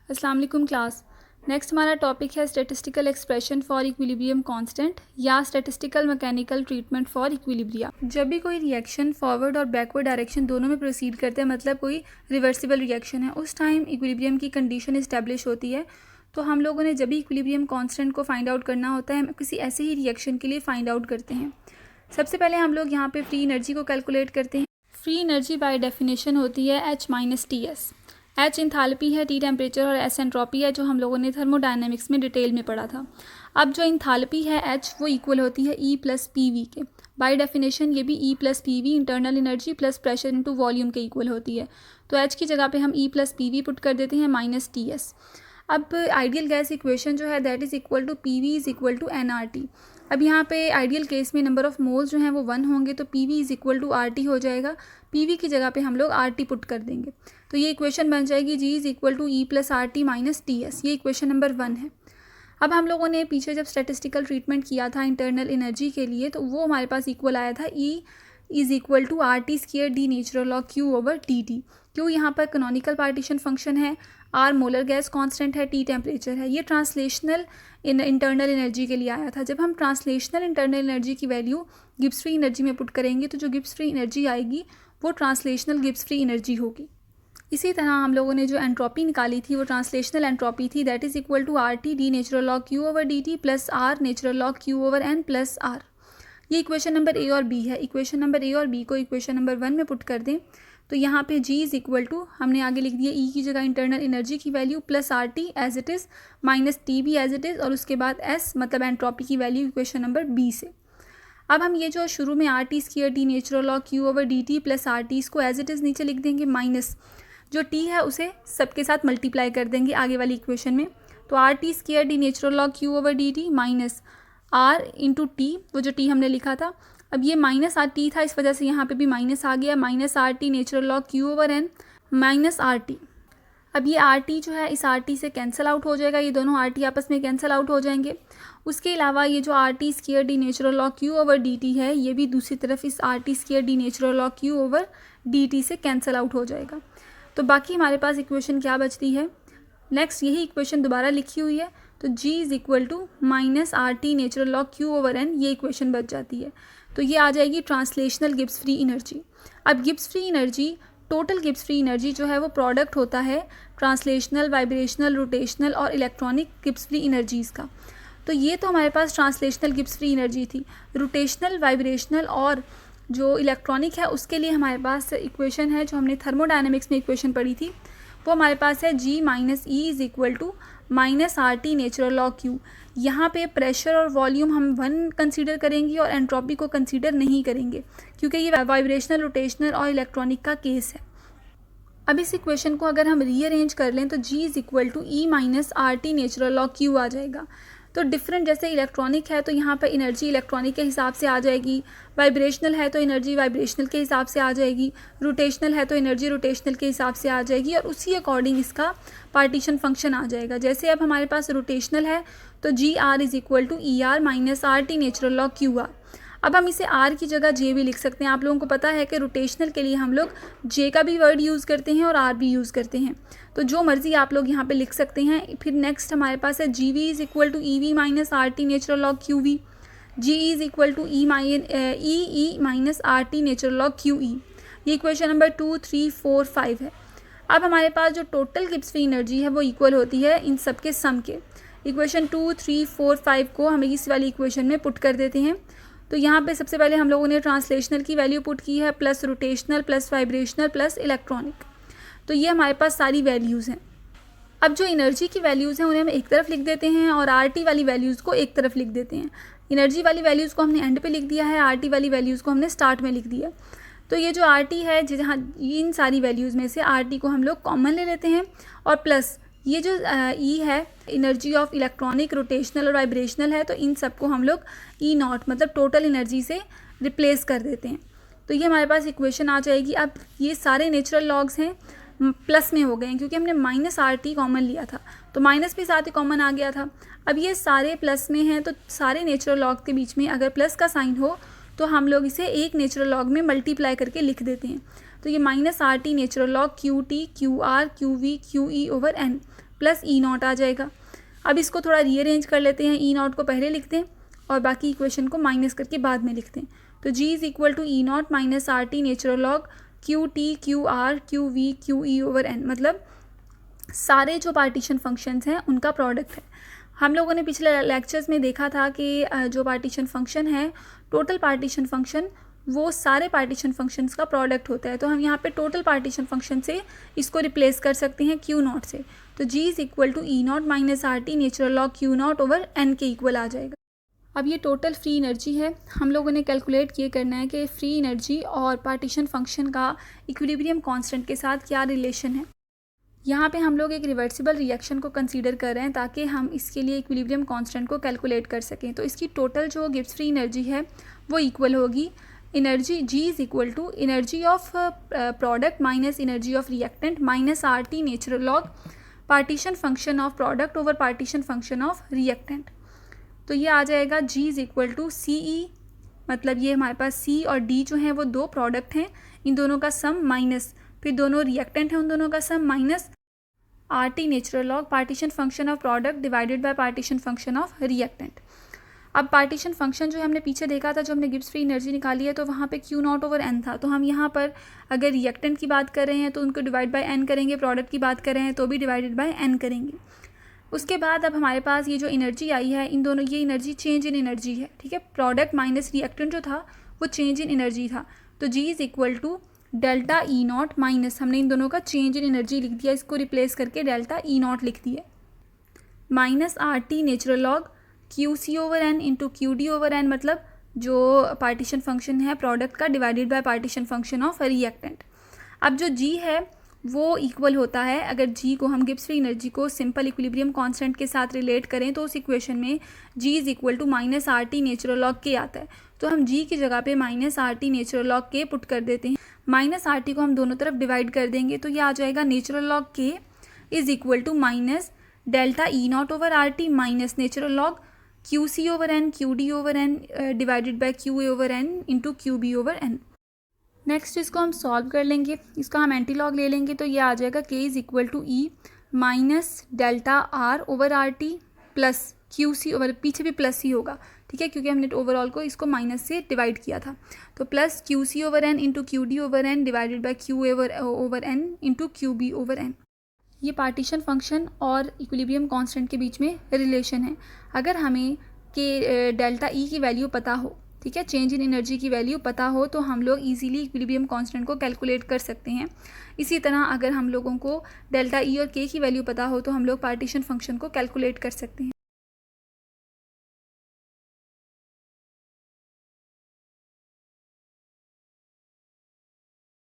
अस्सलाम वालेकुम class. Next हमारा टॉपिक है statistical expression for equilibrium constant या statistical mechanical treatment for equilibria. जब भी कोई रिएक्शन फॉरवर्ड और बैकवर्ड डायरेक्शन दोनों में प्रोसीड करते हैं, मतलब कोई रिवर्सिबल रिएक्शन है, उस टाइम इक्विलिब्रियम की कंडीशन इस्टेब्लिश होती है। तो हम लोगों ने जब भी इक्विलिब्रियम कांस्टेंट को फाइंड आउट करना होता है, हम किसी ऐसे ही रिएक्शन के लिए फाइंड आउट करते हैं। सबसे पहले हम लोग यहाँ पे फ्री एनर्जी को कैलकुलेट करते हैं। फ्री एनर्जी बाय डेफिनेशन होती है H-TS। H इंथैल्पी है, T टेम्परेचर और S एंट्रोपी है, जो हम लोगों ने थर्मोडायनेमिक्स में डिटेल में पढ़ा था। अब जो इंथैल्पी है H, वो इक्वल होती है E प्लस PV के। बाय डेफिनेशन ये भी E plus PV internal energy plus pressure into volume के इक्वल होती है। तो H की जगह पे हम E प्लस PV पुट कर देते हैं माइनस TS। अब आइडियल गैस इक्वेशन जो है that is equal to PV is equal to nRT। अब यहाँ पे आइडियल केस में नंबर ऑफ मोल्स जो हैं वो 1 होंगे, तो PV is equal to RT हो जाएगा। PV की जगह पे हम लोग RT पुट कर देंगे, तो ये इक्वेशन बन जाएगी G is equal to E plus RT minus TS। ये इक्वेशन नंबर 1 है। अब हम लोगों ने पीछे जब स्टैटिस्टिकल ट्रीटमेंट किया था इंटरनल एनर्जी के लिए, तो वो हमारे पास इक्वल आया था E is equal to RT square D natural log Q over DT। Q यहाँ पर कैनोनिकल पार्टीशन फंक्शन है, R मोलर गैस कांस्टेंट है, T टेम्परेचर है। ये ट्रांसलेशनल इंटरनल एनर्जी के लिए आया था। जब हम ट्रांसलेशनल इंटरनल एनर्जी की वैल्यू गिब्स फ्री एनर्जी में पुट करेंगे, तो जो गिब्स फ्री एनर्जी आएगी वो ट्रांसलेशनल गिब्स फ्री एनर्जी होगी। इसी तरह हम लोगों ने जो एंट्रोपी निकाली थी वो ट्रांसलेशनल एंट्रोपी थी, that is equal to RT D natural log Q over DT plus R natural log Q over N plus R। ये इक्वेशन नंबर A और B है। इक्वेशन नंबर A और B को equation number 1 में put कर दें, तो यहाँ पे G इज़ इक्वल टू हमने आगे लिख दिया E की जगह इंटरनल एनर्जी की value plus RT as it is minus T भी एज इट इज़, और उसके बाद S मतलब एंट्रोपी की वैल्यू इक्वेशन नंबर B से। अब हम ये जो शुरू में RT square D natural log Q over DT plus RT इसको एज इट इज़ नीचे लिख देंगे, माइनस जो T है उसे सबके साथ मल्टीप्लाई कर देंगे आगे वाली इक्वेशन में। तो RT square D natural log Q over DT minus R into T, वो जो T हमने लिखा था। अब ये माइनस RT था, इस वजह से यहाँ पे भी माइनस आ गया, minus RT natural log Q over N minus RT। अब ये RT जो है इस RT से कैंसिल आउट हो जाएगा, ये दोनों RT आपस में कैंसिल आउट हो जाएंगे। उसके अलावा ये जो RT square D natural log Q over DT है, ये भी दूसरी तरफ इस RT square D natural log Q over DT से कैंसिल आउट हो जाएगा। तो बाकी हमारे पास इक्वेशन क्या बचती है, नेक्स्ट यही इक्वेशन दोबारा लिखी हुई है, तो G is equal to minus RT natural log Q over N, ये इक्वेशन बच जाती है। तो ये आ जाएगी ट्रांसलेशनल गिब्स फ्री एनर्जी। अब Gibbs free energy, total Gibbs free energy जो है वो प्रोडक्ट होता है ट्रांसलेशनल, वाइब्रेशनल, रोटेशनल और इलेक्ट्रॉनिक गिब्स फ्री एनर्जीज़ का। तो ये तो हमारे पास ट्रांसलेशनल गिब्स फ्री एनर्जी थी। रोटेशनल, वाइब्रेशनल और जो इलेक्ट्रॉनिक है उसके लिए हमारे पास इक्वेशन है जो हमने थर्मोडायनेमिक्स में इक्वेशन पढ़ी थी, वो हमारे पास है G minus E is equal to minus RT natural log Q। यहाँ पे प्रेशर और वॉल्यूम हम 1 कंसीडर करेंगे और एंट्रोपी को कंसीडर नहीं करेंगे, क्योंकि ये वाइब्रेशनल, रोटेशनल और इलेक्ट्रॉनिक का केस है। अब इस इक्वेशन को अगर हम रीअरेंज कर लें तो G is equal to E minus RT natural log Q आ जाएगा। तो डिफरेंट, जैसे इलेक्ट्रॉनिक है तो यहाँ पर एनर्जी इलेक्ट्रॉनिक के हिसाब से आ जाएगी, वाइब्रेशनल है तो एनर्जी वाइब्रेशनल के हिसाब से आ जाएगी, रोटेशनल है तो एनर्जी रोटेशनल के हिसाब से आ जाएगी, और उसी अकॉर्डिंग इसका पार्टीशन फंक्शन आ जाएगा। जैसे अब हमारे पास रोटेशनल है तो GR is equal to ER minus RT natural log QR। अब हम इसे R की जगह J भी लिख सकते हैं। आप लोगों को पता है कि रोटेशनल के लिए हम लोग J का भी वर्ड यूज़ करते हैं और R भी यूज़ करते हैं, तो जो मर्ज़ी आप लोग यहाँ पे लिख सकते हैं। फिर नेक्स्ट हमारे पास है GV is equal to EV minus RT natural log QV। GE is equal to E minus RT natural log QE। ये इक्वेशन नंबर 2, 3, 4, 5 है। अब हमारे पास जो टोटल गिब्स फ्री एनर्जी है वो इक्वल होती है इन सब के सम के। इक्वेशन 2, 3, 4, 5 को हम इस वाली इक्वेशन में पुट कर देते हैं। तो यहाँ पे सबसे पहले हम लोगों ने ट्रांसलेशनल की वैल्यू पुट की है, plus rotational, plus vibrational, plus electronic. तो ये हमारे पास सारी वैल्यूज़ हैं। अब जो एनर्जी की वैल्यूज़ हैं उन्हें हम एक तरफ लिख देते हैं और RT वाली वैल्यूज़ को एक तरफ लिख देते हैं। एनर्जी वाली वैल्यूज़ को हमने एंड पे लिख दिया है, RT वाली वैल्यूज़ को हमने स्टार्ट में लिख दिया। तो ये जो RT है, जहाँ इन सारी वैल्यूज़ में से RT को हम लोग कॉमन ले लेते हैं, और प्लस ये जो E है एनर्जी ऑफ इलेक्ट्रॉनिक, रोटेशनल और वाइब्रेशनल है, तो इन सबको हम लोग E नॉट मतलब टोटल एनर्जी से रिप्लेस कर देते हैं। तो ये हमारे पास इक्वेशन आ जाएगी। अब ये सारे नेचुरल लॉग्स हैं प्लस में हो गए हैं, क्योंकि हमने माइनस RT कॉमन लिया था, तो माइनस भी साथ ही कॉमन आ गया था। अब ये सारे प्लस में हैं, तो सारे नेचुरल लॉग के बीच में अगर प्लस का साइन हो तो हम लोग इसे एक नेचुरल लॉग में मल्टीप्लाई करके लिख देते हैं। तो ये minus RT natural log QT, QR, QV, QE over N। Plus E not आ जाएगा। अब इसको थोड़ा रीअरेंज कर लेते हैं, ई नॉट को पहले लिखते हैं और बाकी इक्वेशन को माइनस करके बाद में लिखते हैं। तो G is equal to E not minus R T natural log Q T Q R Q V Q E over N, मतलब सारे जो पार्टीशन फंक्शंस हैं उनका प्रोडक्ट है। हम लोगों ने पिछले लेक्चर्स में देखा था कि जो पार्टीशन फंक्शन है, टोटल पार्टीशन फंक्शन, वो सारे पार्टीशन फंक्शंस का प्रोडक्ट होता है। तो हम यहाँ पे टोटल पार्टीशन फंक्शन से इसको रिप्लेस कर सकते हैं क्यू नॉट से। तो G is equal to E not minus R T natural log Q not over N के इक्वल आ जाएगा। अब ये टोटल फ्री एनर्जी है, हम लोगों ने कैलकुलेट ये करना है कि फ्री एनर्जी और पार्टीशन फंक्शन का इक्विलिब्रियम कांस्टेंट के साथ क्या रिलेशन है। यहाँ पे हम लोग एक रिवर्सिबल रिएक्शन को कंसीडर कर रहे हैं ताकि हम इसके लिए इक्विलिब्रियम कांस्टेंट को कैलकुलेट कर सकें। तो इसकी टोटल जो गिब्स फ्री एनर्जी है वो इक्वल होगी energy G is equal to energy of product minus energy of reactant minus R T natural log partition function of product over partition function of reactant. तो ये आ जाएगा G is equal to C E, मतलब ये हमारे पास सी और D जो हैं वो दो प्रोडक्ट हैं, इन दोनों का सम माइनस फिर दोनों रिएक्टेंट हैं उन दोनों का sum minus R T natural log partition function of product divided by partition function of reactant. अब पार्टीशन फंक्शन जो हमने पीछे देखा था, जो हमने गिब्स फ्री एनर्जी निकाली है, तो वहाँ पे क्यू नॉट ओवर एन था। तो हम यहाँ पर अगर रिएक्टेंट की बात कर रहे हैं तो उनको डिवाइड बाय एन करेंगे, प्रोडक्ट की बात कर रहे हैं तो भी डिवाइडेड बाय एन करेंगे। उसके बाद अब हमारे पास ये जो एनर्जी आई है, इन दोनों, ये एनर्जी चेंज इन एनर्जी है, ठीक है। प्रोडक्ट माइनस रिएक्टेंट जो था वो चेंज इन एनर्जी था। तो G is equal to delta E not minus, हमने इन दोनों का चेंज इन एनर्जी लिख दिया, इसको रिप्लेस करके डेल्टा ई नॉट लिख दिया, minus R T natural log Q C over N into Q D over N, मतलब जो पार्टीशन फंक्शन है प्रोडक्ट का divided by partition function of reactant. अब जो जी है वो इक्वल होता है, अगर जी को हम गिब्स फ्री एनर्जी को सिंपल इक्विलिब्रियम कांस्टेंट के साथ रिलेट करें तो उस इक्वेशन में G is equal to minus R T natural log K आता है। तो हम जी की जगह पे minus R T natural log K put कर देते हैं, माइनस आर टी को हम दोनों तरफ डिवाइड कर देंगे, तो ये आ जाएगा natural log K is equal to minus delta E naught over R T minus natural log Q C over N Q D over N divided by Q A over N into Q B over N. Next इसको हम solve कर लेंगे, इसका हम anti log ले लेंगे, तो ये आ जाएगा K is equal to E minus delta R over R T plus Q C over, पीछे भी प्लस ही होगा, ठीक है, क्योंकि हमने ओवरऑल को इसको माइनस से डिवाइड किया था। तो plus Q C over N into Q D over N divided by Q over N into Q B over N. ये पार्टीशन फंक्शन और इक्विलिब्रियम कांस्टेंट के बीच में रिलेशन है। अगर हमें कि डेल्टा ई की वैल्यू पता हो, ठीक है, चेंज इन एनर्जी की वैल्यू पता हो, तो हम लोग इजीली इक्विलिब्रियम कांस्टेंट को कैलकुलेट कर सकते हैं। इसी तरह अगर हम लोगों को डेल्टा ई और के की वैल्यू पता हो तो हम लोग पार्टीशन फंक्शन को कैलकुलेट कर सकते हैं।